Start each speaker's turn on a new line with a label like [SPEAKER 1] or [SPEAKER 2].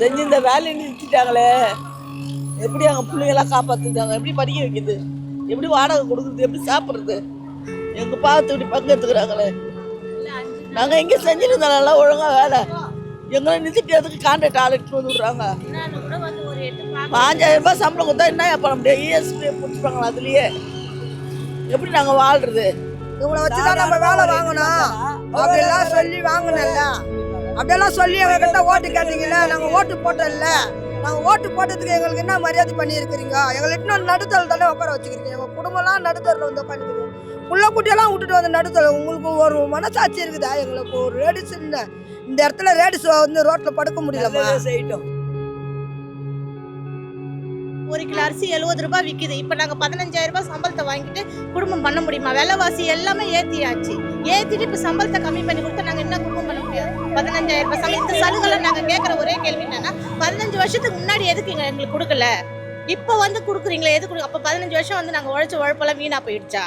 [SPEAKER 1] செஞ்சு இந்த வேலையை நிறுத்திட்டாங்களே. எப்படி அவங்க பிள்ளைங்களாம் காப்பாற்றுறாங்க? எப்படி படிக்க வைக்குது? எப்படி வாடகை கொடுக்குறது? எப்படி சாப்பிட்றது? எங்கள் பாவத்தை இப்படி பங்கெடுத்துக்கிறாங்களே. நாங்கள் எங்கே செஞ்சுருந்தோம் நல்லா ஒழுங்காக வேலை. எங்களை நிறுத்திட்டு கான்ட்ராக்ட் ஆளுட்டு வந்து விட்றாங்க. 5000 ரூபாய் சம்பளம் கொடுத்தா என்ன பண்ண முடியும்? இஎஸ்பி பிடிச்சிப்பாங்களா அதுலேயே? எப்படி நாங்கள் வாழ்றது?
[SPEAKER 2] இவங்களை வச்சுதான் நம்ம வேலை வாங்கணும் அப்படிலாம் சொல்லி வாங்கணும்ல. அப்படியெல்லாம் சொல்லி எங்ககிட்ட ஓட்டு கேட்டீங்கல்ல, நாங்கள் ஓட்டு போட்டோம்ல. நாங்கள் ஓட்டு போட்டதுக்கு எங்களுக்கு என்ன மரியாதை பண்ணியிருக்கிறீங்க? எங்களை இன்னும் நடுத்தல் தானே உட்கார வச்சுக்கிறீங்க. எங்கள் குடும்பம்லாம் நடுத்தரில் வந்து உட்காந்துக்கிறீங்க. புள்ள குட்டியெல்லாம் விட்டுட்டு வந்து நடுத்தல். உங்களுக்கு ஒரு மனசாட்சி இருக்குதா? எங்களுக்கு ஒரு ரேடிஸ் இல்லை. இந்த இடத்துல ரேடிஸ் வந்து ரோட்டில் படுக்க முடியலமா?
[SPEAKER 1] செய்யட்டும்.
[SPEAKER 3] ஒரு கிலோ அரிசி 70 ரூபாய் விற்கிது. இப்போ நாங்கள் 15000 ரூபாய் சம்பளத்தை வாங்கிட்டு குடும்பம் பண்ண முடியுமா? விலைவாசி எல்லாமே ஏற்றியாச்சு. ஏற்றிட்டு இப்போ சம்பளத்தை கம்மி பண்ணி கொடுத்தா நாங்கள் என்ன குடும்பம் பண்ண முடியாது? 15000 ரூபாய் சம்பளம். இந்த சலுகைலாம் நாங்கள் கேட்குற ஒரே கேள்வி என்னன்னா, 15 வருஷத்துக்கு முன்னாடி எதுக்கு எங்களுக்கு கொடுக்கல? இப்போ வந்து கொடுக்குறீங்களா? எதுக்கு? அப்போ 15 வருஷம் வந்து நாங்கள் உழைச்ச உழைப்பெல்லாம் வீணாக போயிடுச்சா?